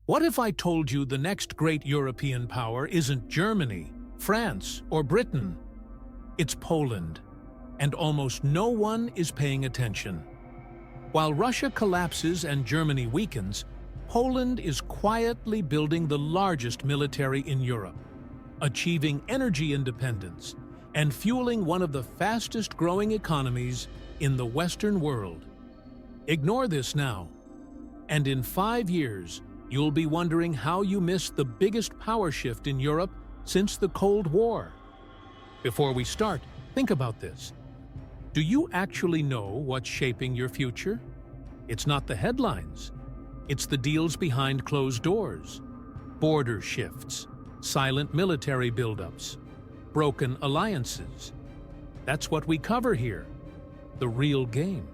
What if I told you the next great European power isn't Germany, France, or Britain? It's Poland, and almost no one is paying attention. While Russia collapses and Germany weakens, Poland is quietly building the largest military in Europe, achieving energy independence, and fueling one of the fastest-growing economies in the Western world. Ignore this now, and in 5 years, you'll be wondering how you missed the biggest power shift in Europe since the Cold War. Before we start, think about this. Do you actually know what's shaping your future? It's not the headlines. It's the deals behind closed doors, border shifts, silent military buildups, broken alliances. That's what we cover here, the real game.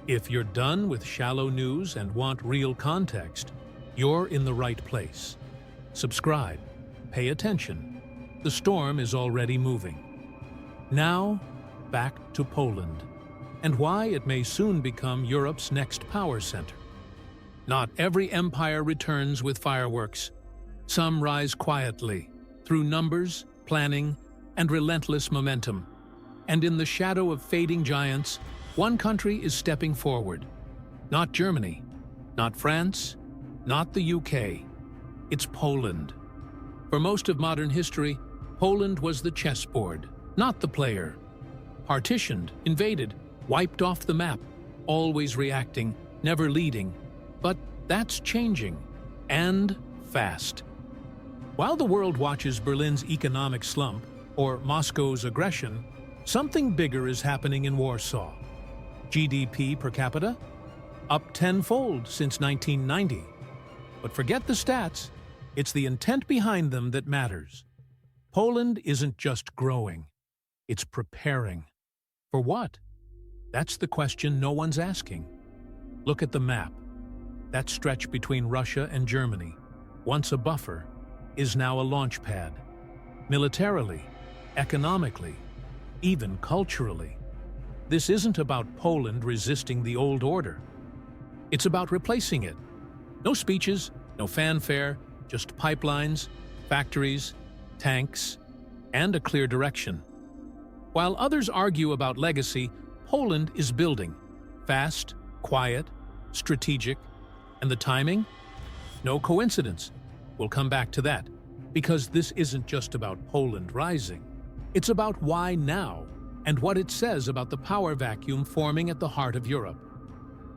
If you're done with shallow news and want real context, you're in the right place. Subscribe, pay attention. The storm is already moving. Now, back to Poland, and why it may soon become Europe's next power center. Not every empire returns with fireworks. Some rise quietly, through numbers, planning, and relentless momentum. And in the shadow of fading giants, one country is stepping forward. Not Germany, not France, not the UK. It's Poland. For most of modern history, Poland was the chessboard, not the player. Partitioned, invaded, wiped off the map, always reacting, never leading. But that's changing, and fast. While the world watches Berlin's economic slump, or Moscow's aggression, something bigger is happening in Warsaw. GDP per capita? Up tenfold since 1990. But forget the stats, it's the intent behind them that matters. Poland isn't just growing, it's preparing. For what? That's the question no one's asking. Look at the map. That stretch between Russia and Germany, once a buffer, is now a launch pad. Militarily, economically, even culturally. This isn't about Poland resisting the old order. It's about replacing it. No speeches, no fanfare, just pipelines, factories, tanks, and a clear direction. While others argue about legacy, Poland is building. Fast, quiet, strategic, and the timing? No coincidence. We'll come back to that, because this isn't just about Poland rising. It's about why now, and what it says about the power vacuum forming at the heart of Europe.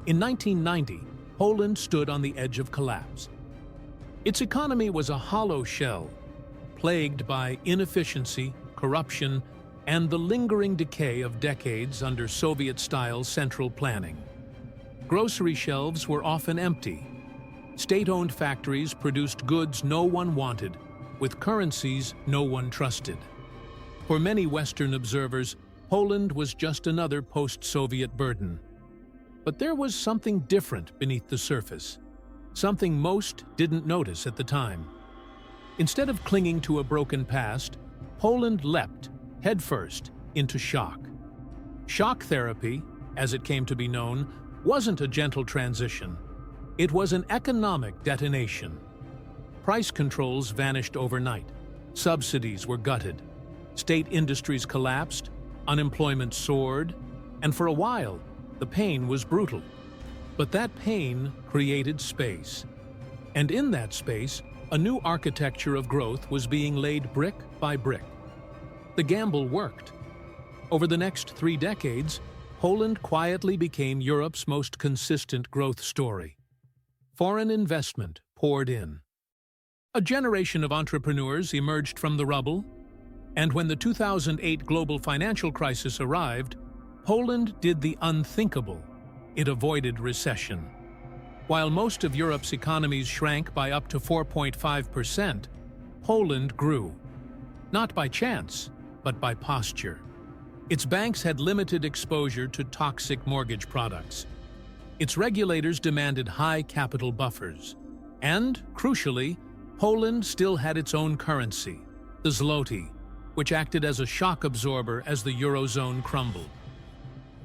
In 1990, Poland stood on the edge of collapse. Its economy was a hollow shell, plagued by inefficiency, corruption, and the lingering decay of decades under Soviet-style central planning. Grocery shelves were often empty. State-owned factories produced goods no one wanted, with currencies no one trusted. For many Western observers, Poland was just another post-Soviet burden. But there was something different beneath the surface, something most didn't notice at the time. Instead of clinging to a broken past, Poland leapt, headfirst, into shock. Shock therapy, as it came to be known, wasn't a gentle transition. It was an economic detonation. Price controls vanished overnight. Subsidies were gutted. State industries collapsed, unemployment soared, and for a while, the pain was brutal. But that pain created space. And in that space, a new architecture of growth was being laid brick by brick. The gamble worked. Over the next 3 decades, Poland quietly became Europe's most consistent growth story. Foreign investment poured in. A generation of entrepreneurs emerged from the rubble, and when the 2008 global financial crisis arrived, Poland did the unthinkable. It avoided recession. While most of Europe's economies shrank by up to 4.5%, Poland grew. Not by chance, but by posture. Its banks had limited exposure to toxic mortgage products. Its regulators demanded high capital buffers. And, crucially, Poland still had its own currency, the zloty, which acted as a shock absorber as the Eurozone crumbled.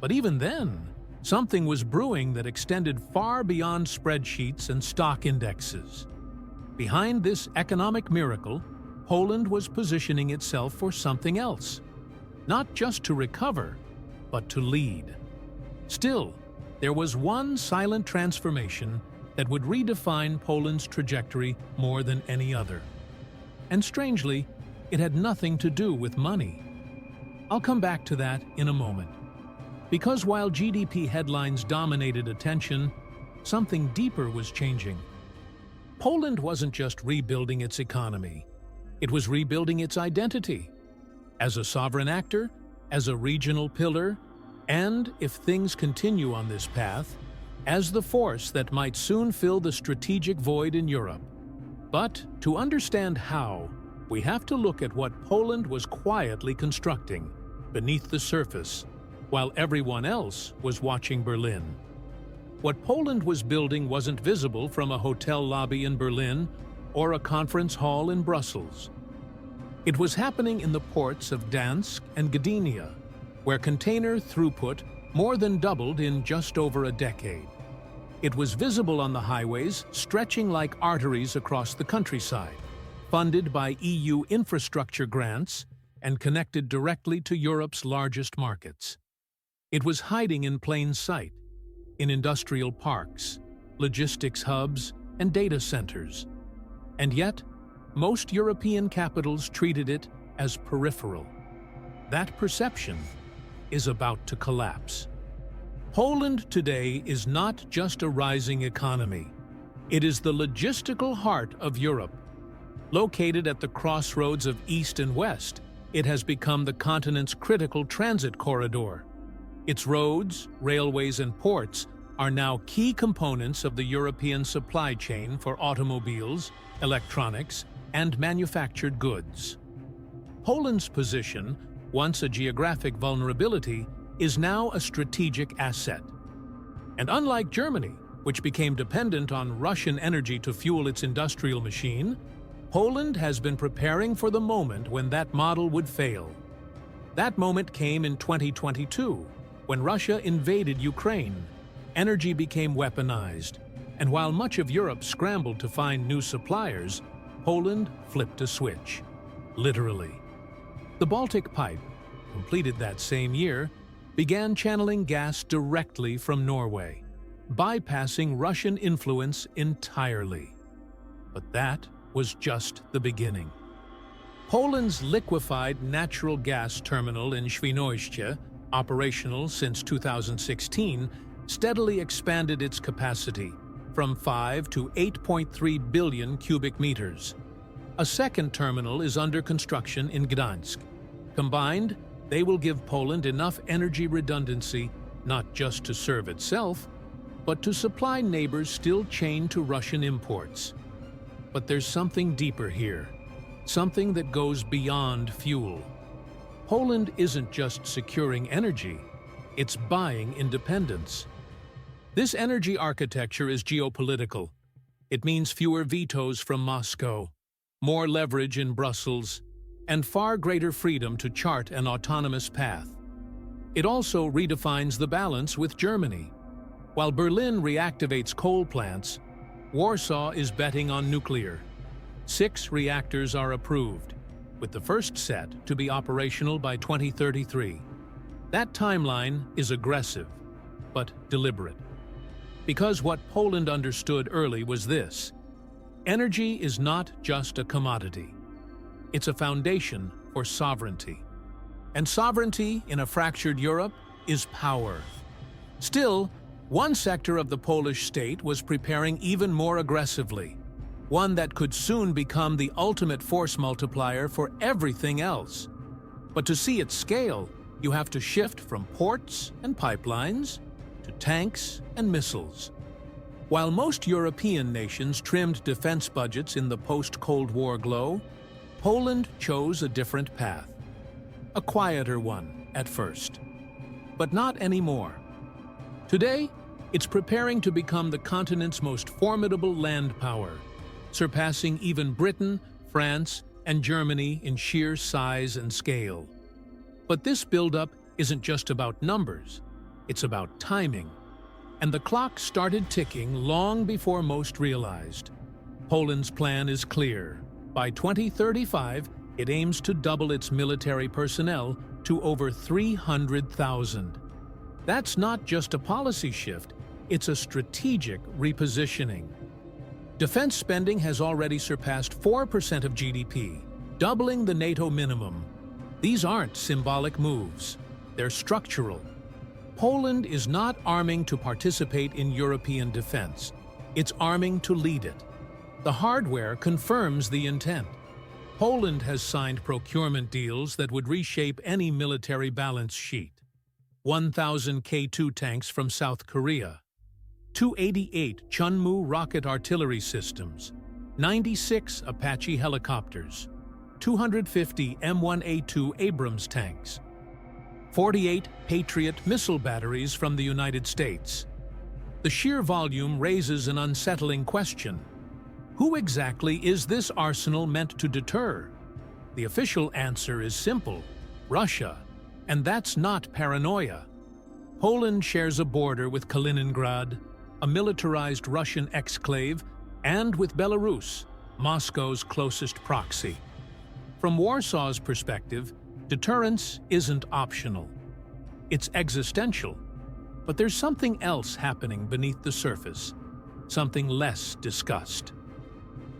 But even then, something was brewing that extended far beyond spreadsheets and stock indexes. Behind this economic miracle, Poland was positioning itself for something else. Not just to recover, but to lead. Still, there was one silent transformation that would redefine Poland's trajectory more than any other. And strangely, it had nothing to do with money. I'll come back to that in a moment. Because while GDP headlines dominated attention, something deeper was changing. Poland wasn't just rebuilding its economy, it was rebuilding its identity. As a sovereign actor, as a regional pillar, and, if things continue on this path, as the force that might soon fill the strategic void in Europe. But to understand how, we have to look at what Poland was quietly constructing beneath the surface, while everyone else was watching Berlin. What Poland was building wasn't visible from a hotel lobby in Berlin or a conference hall in Brussels. It was happening in the ports of Gdansk and Gdynia, where container throughput more than doubled in just over a decade. It was visible on the highways stretching like arteries across the countryside, funded by EU infrastructure grants and connected directly to Europe's largest markets. It was hiding in plain sight, in industrial parks, logistics hubs, and data centers. And yet, most European capitals treated it as peripheral. That perception is about to collapse. Poland today is not just a rising economy. It is the logistical heart of Europe. Located at the crossroads of East and West, it has become the continent's critical transit corridor. Its roads, railways, and ports are now key components of the European supply chain for automobiles, electronics, and manufactured goods. Poland's position, once a geographic vulnerability, is now a strategic asset. And unlike Germany, which became dependent on Russian energy to fuel its industrial machine, Poland has been preparing for the moment when that model would fail. That moment came in 2022, when Russia invaded Ukraine. Energy became weaponized, and while much of Europe scrambled to find new suppliers, Poland flipped a switch, literally. The Baltic Pipe, completed that same year, began channeling gas directly from Norway, bypassing Russian influence entirely. But that was just the beginning. Poland's liquefied natural gas terminal in Świnoujście, operational since 2016, steadily expanded its capacity from 5 to 8.3 billion cubic meters. A second terminal is under construction in Gdansk. Combined, they will give Poland enough energy redundancy not just to serve itself, but to supply neighbors still chained to Russian imports. But there's something deeper here, something that goes beyond fuel. Poland isn't just securing energy, it's buying independence. This energy architecture is geopolitical. It means fewer vetoes from Moscow, more leverage in Brussels, and far greater freedom to chart an autonomous path. It also redefines the balance with Germany. While Berlin reactivates coal plants, Warsaw is betting on nuclear. 6 reactors are approved, with the first set to be operational by 2033. That timeline is aggressive, but deliberate. Because what Poland understood early was this: energy is not just a commodity. It's a foundation for sovereignty. And sovereignty in a fractured Europe is power. Still, one sector of the Polish state was preparing even more aggressively, one that could soon become the ultimate force multiplier for everything else. But to see its scale, you have to shift from ports and pipelines to tanks and missiles. While most European nations trimmed defense budgets in the post-Cold War glow, Poland chose a different path. A quieter one at first. But not anymore. Today, it's preparing to become the continent's most formidable land power, surpassing even Britain, France, and Germany in sheer size and scale. But this buildup isn't just about numbers, it's about timing. And the clock started ticking long before most realized. Poland's plan is clear. By 2035, it aims to double its military personnel to over 300,000. That's not just a policy shift, it's a strategic repositioning. Defense spending has already surpassed 4% of GDP, doubling the NATO minimum. These aren't symbolic moves, they're structural. Poland is not arming to participate in European defense, it's arming to lead it. The hardware confirms the intent. Poland has signed procurement deals that would reshape any military balance sheet. 1,000 K2 tanks from South Korea, 288 Chunmoo rocket artillery systems, 96 Apache helicopters, 250 M1A2 Abrams tanks, 48 Patriot missile batteries from the United States. The sheer volume raises an unsettling question. Who exactly is this arsenal meant to deter? The official answer is simple: Russia. And that's not paranoia. Poland shares a border with Kaliningrad, a militarized Russian exclave, and with Belarus, Moscow's closest proxy. From Warsaw's perspective, deterrence isn't optional. It's existential. But there's something else happening beneath the surface, something less discussed.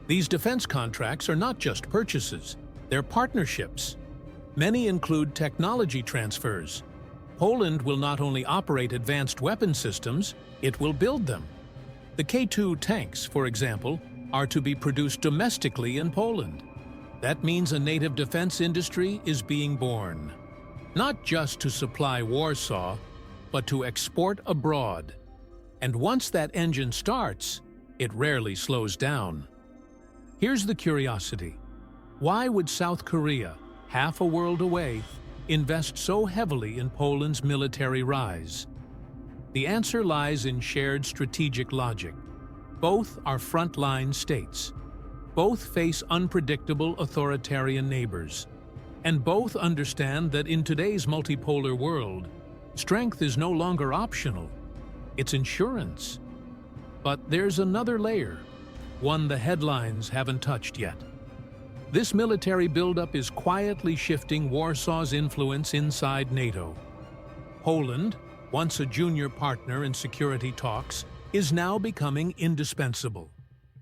These defense contracts are not just purchases, they're partnerships. Many include technology transfers. Poland will not only operate advanced weapon systems, it will build them. The K2 tanks, for example, are to be produced domestically in Poland. That means a native defense industry is being born, not just to supply Warsaw, but to export abroad. And once that engine starts, it rarely slows down. Here's the curiosity. Why would South Korea, half a world away, invest so heavily in Poland's military rise? The answer lies in shared strategic logic. Both are frontline states. Both face unpredictable authoritarian neighbors. And both understand that in today's multipolar world, strength is no longer optional. It's insurance. But there's another layer, one the headlines haven't touched yet. This military buildup is quietly shifting Warsaw's influence inside NATO. Poland, once a junior partner in security talks, is now becoming indispensable.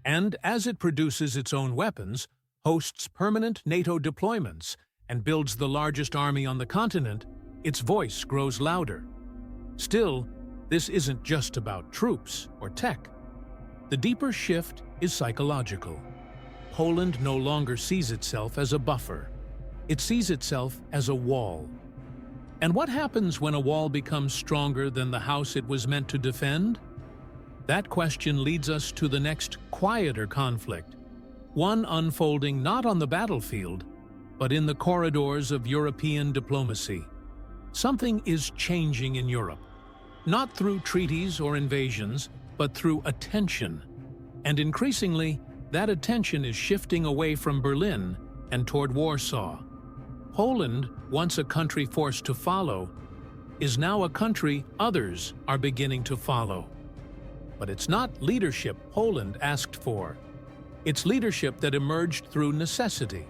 And as it produces its own weapons, hosts permanent NATO deployments, and builds the largest army on the continent, its voice grows louder. Still, this isn't just about troops or tech. The deeper shift is psychological. Poland no longer sees itself as a buffer. It sees itself as a wall. And what happens when a wall becomes stronger than the house it was meant to defend? That question leads us to the next, quieter conflict, one unfolding not on the battlefield, but in the corridors of European diplomacy. Something is changing in Europe, not through treaties or invasions, but through attention. And increasingly, that attention is shifting away from Berlin and toward Warsaw. Poland, once a country forced to follow, is now a country others are beginning to follow. But it's not leadership Poland asked for. It's leadership that emerged through necessity.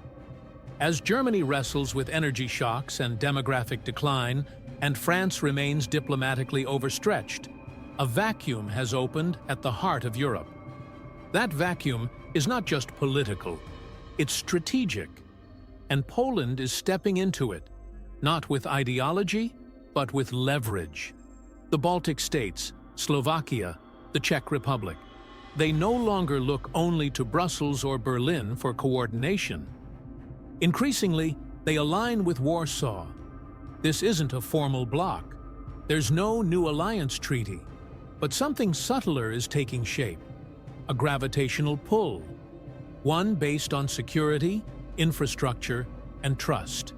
As Germany wrestles with energy shocks and demographic decline, and France remains diplomatically overstretched, a vacuum has opened at the heart of Europe. That vacuum is not just political, it's strategic. And Poland is stepping into it, not with ideology, but with leverage. The Baltic states, Slovakia, the Czech Republic, they no longer look only to Brussels or Berlin for coordination. Increasingly, they align with Warsaw. This isn't a formal bloc. There's no new alliance treaty. But something subtler is taking shape. A gravitational pull. One based on security, infrastructure, and trust.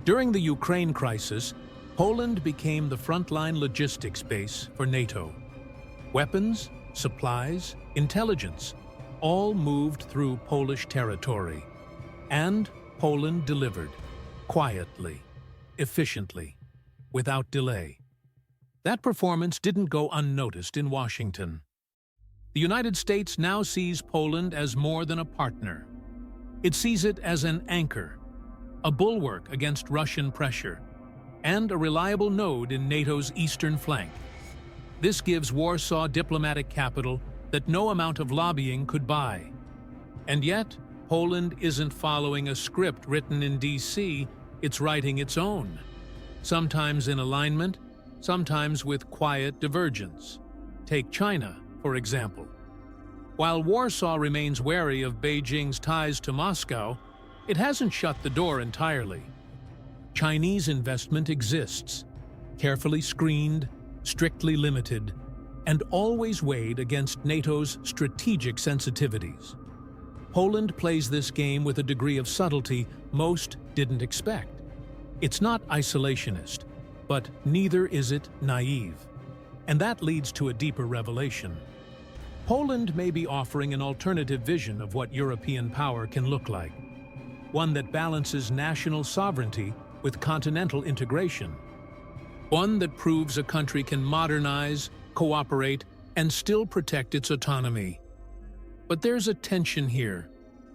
During the Ukraine crisis, Poland became the frontline logistics base for NATO. Weapons, supplies, intelligence, all moved through Polish territory. And Poland delivered, quietly, efficiently, without delay. That performance didn't go unnoticed in Washington. The United States now sees Poland as more than a partner. It sees it as an anchor, a bulwark against Russian pressure, and a reliable node in NATO's eastern flank. This gives Warsaw diplomatic capital that no amount of lobbying could buy. And yet, Poland isn't following a script written in D.C., it's writing its own. Sometimes in alignment, sometimes with quiet divergence. Take China, for example. While Warsaw remains wary of Beijing's ties to Moscow, it hasn't shut the door entirely. Chinese investment exists, carefully screened, strictly limited, and always weighed against NATO's strategic sensitivities. Poland plays this game with a degree of subtlety most didn't expect. It's not isolationist, but neither is it naive. And that leads to a deeper revelation. Poland may be offering an alternative vision of what European power can look like, one that balances national sovereignty with continental integration, one that proves a country can modernize, cooperate, and still protect its autonomy. But there's a tension here,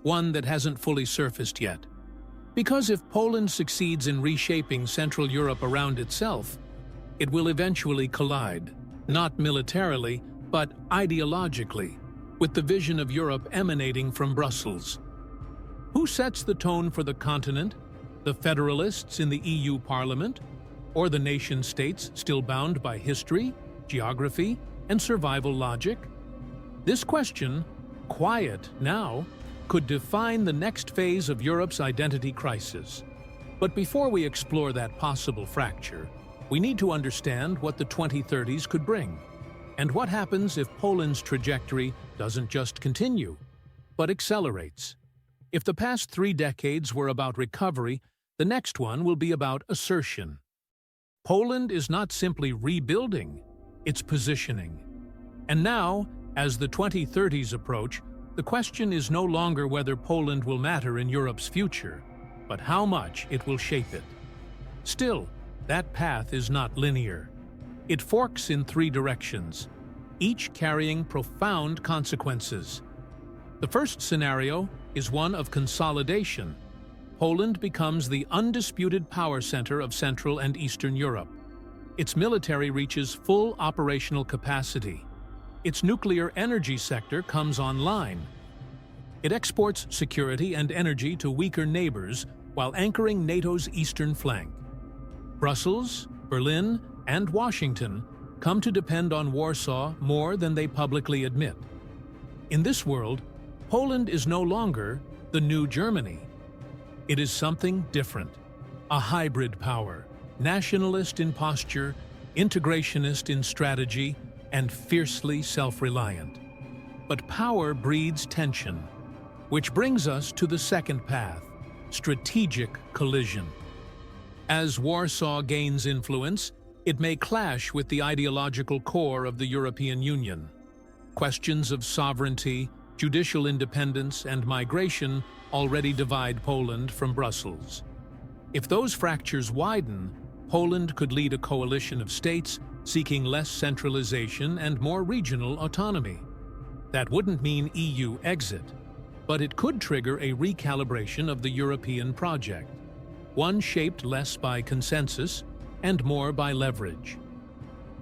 one that hasn't fully surfaced yet. Because if Poland succeeds in reshaping Central Europe around itself, it will eventually collide, not militarily, but ideologically, with the vision of Europe emanating from Brussels. Who sets the tone for the continent? The federalists in the EU Parliament? Or the nation-states still bound by history, geography, and survival logic? This question, quiet now, could define the next phase of Europe's identity crisis. But before we explore that possible fracture, we need to understand what the 2030s could bring, and what happens if Poland's trajectory doesn't just continue, but accelerates. If the past 3 decades were about recovery, the next one will be about assertion. Poland is not simply rebuilding, it's positioning. And now, as the 2030s approach, the question is no longer whether Poland will matter in Europe's future, but how much it will shape it. Still, that path is not linear. It forks in 3 directions, each carrying profound consequences. The first scenario is one of consolidation. Poland becomes the undisputed power center of Central and Eastern Europe. Its military reaches full operational capacity. Its nuclear energy sector comes online. It exports security and energy to weaker neighbors while anchoring NATO's eastern flank. Brussels, Berlin, and Washington come to depend on Warsaw more than they publicly admit. In this world, Poland is no longer the new Germany. It is something different, a hybrid power, nationalist in posture, integrationist in strategy, and fiercely self-reliant. But power breeds tension, which brings us to the second path, strategic collision. As Warsaw gains influence, it may clash with the ideological core of the European Union. Questions of sovereignty, judicial independence, and migration already divide Poland from Brussels. If those fractures widen, Poland could lead a coalition of states seeking less centralization and more regional autonomy. That wouldn't mean EU exit, but it could trigger a recalibration of the European project, one shaped less by consensus and more by leverage.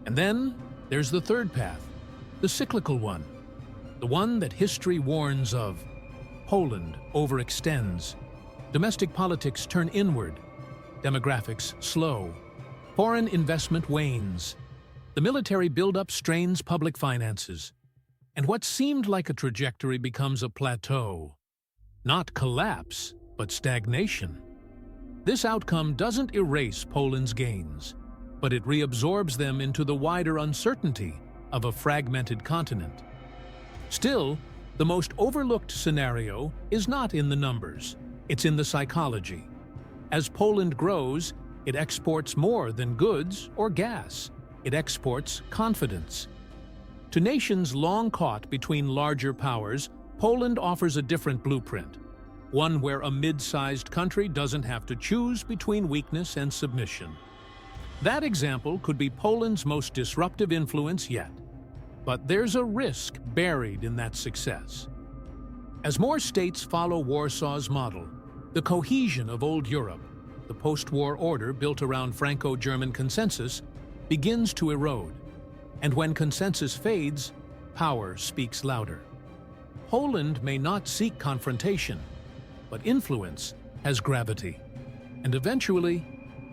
And then there's the third path, the cyclical one, the one that history warns of. Poland overextends. Domestic politics turn inward. Demographics slow. Foreign investment wanes. The military buildup strains public finances. And what seemed like a trajectory becomes a plateau. Not collapse, but stagnation. This outcome doesn't erase Poland's gains, but it reabsorbs them into the wider uncertainty of a fragmented continent. Still, the most overlooked scenario is not in the numbers, it's in the psychology. As Poland grows, it exports more than goods or gas. It exports confidence. To nations long caught between larger powers, Poland offers a different blueprint, one where a mid-sized country doesn't have to choose between weakness and submission. That example could be Poland's most disruptive influence yet. But there's a risk buried in that success. As more states follow Warsaw's model, the cohesion of old Europe, the post-war order built around Franco-German consensus, begins to erode. And when consensus fades, power speaks louder. Poland may not seek confrontation, but influence has gravity. And eventually,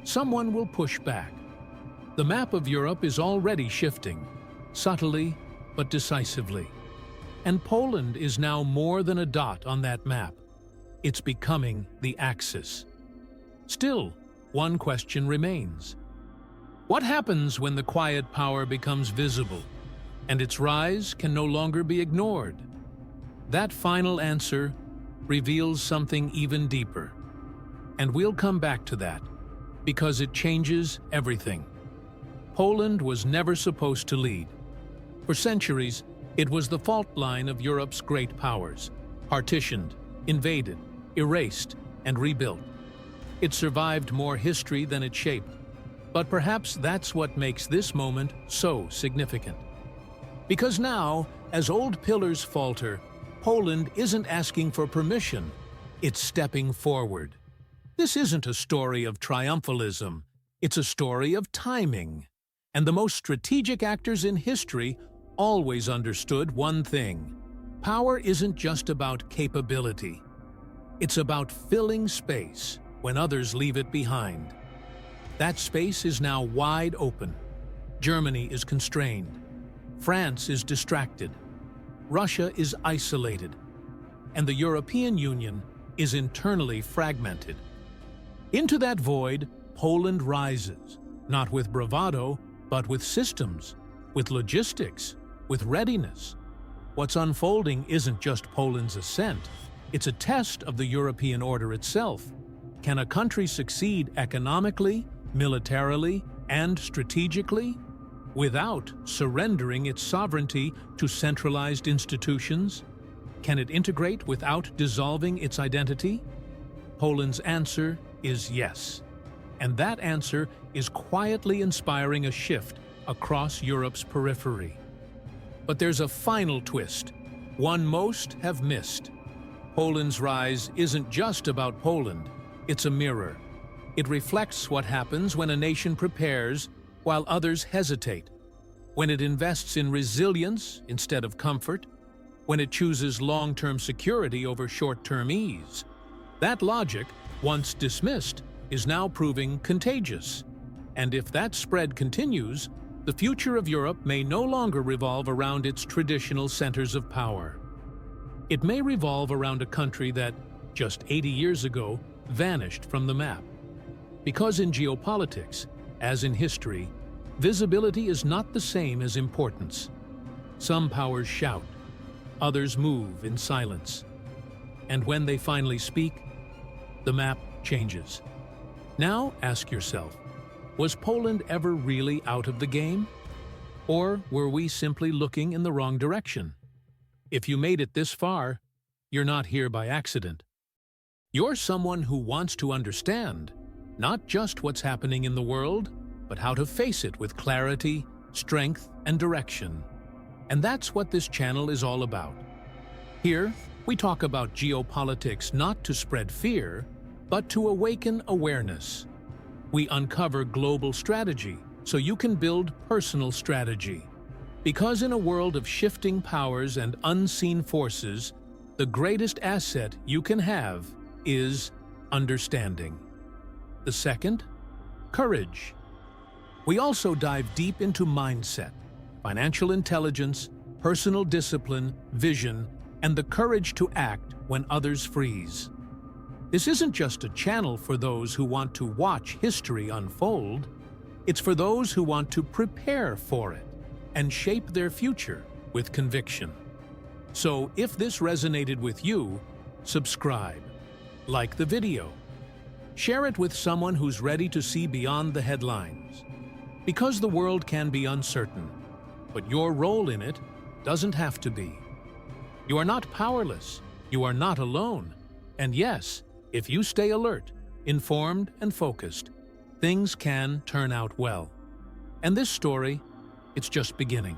someone will push back. The map of Europe is already shifting, subtly but decisively. And Poland is now more than a dot on that map. It's becoming the axis. Still, one question remains. What happens when the quiet power becomes visible, and its rise can no longer be ignored? That final answer reveals something even deeper. And we'll come back to that, because it changes everything. Poland was never supposed to lead. For centuries, it was the fault line of Europe's great powers, partitioned, invaded, erased, and rebuilt. It survived more history than it shaped. But perhaps that's what makes this moment so significant. Because now, as old pillars falter, Poland isn't asking for permission, it's stepping forward. This isn't a story of triumphalism, it's a story of timing. And the most strategic actors in history always understood one thing. Power isn't just about capability. It's about filling space when others leave it behind. That space is now wide open. Germany is constrained. France is distracted. Russia is isolated. And the European Union is internally fragmented. Into that void, Poland rises, not with bravado, but with systems, with logistics, with readiness. What's unfolding isn't just Poland's ascent, it's a test of the European order itself. Can a country succeed economically, militarily, and strategically without surrendering its sovereignty to centralized institutions? Can it integrate without dissolving its identity? Poland's answer is yes. And that answer is quietly inspiring a shift across Europe's periphery. But there's a final twist, one most have missed. Poland's rise isn't just about Poland, it's a mirror. It reflects what happens when a nation prepares while others hesitate, when it invests in resilience instead of comfort, when it chooses long-term security over short-term ease. That logic, once dismissed, is now proving contagious. And if that spread continues, the future of Europe may no longer revolve around its traditional centers of power. It may revolve around a country that, just 80 years ago, vanished from the map. Because in geopolitics, as in history, visibility is not the same as importance. Some powers shout, others move in silence. And when they finally speak, the map changes. Now ask yourself, was Poland ever really out of the game? Or were we simply looking in the wrong direction? If you made it this far, you're not here by accident. You're someone who wants to understand, not just what's happening in the world, but how to face it with clarity, strength, and direction. And that's what this channel is all about. Here, we talk about geopolitics not to spread fear, but to awaken awareness. We uncover global strategy so you can build personal strategy. Because in a world of shifting powers and unseen forces, the greatest asset you can have is understanding. The second, courage. We also dive deep into mindset, financial intelligence, personal discipline, vision, and the courage to act when others freeze. This isn't just a channel for those who want to watch history unfold. It's for those who want to prepare for it and shape their future with conviction. So if this resonated with you, subscribe, like the video, share it with someone who's ready to see beyond the headlines. Because the world can be uncertain, but your role in it doesn't have to be. You are not powerless, you are not alone, and yes, if you stay alert, informed, and focused, things can turn out well. And this story, it's just beginning.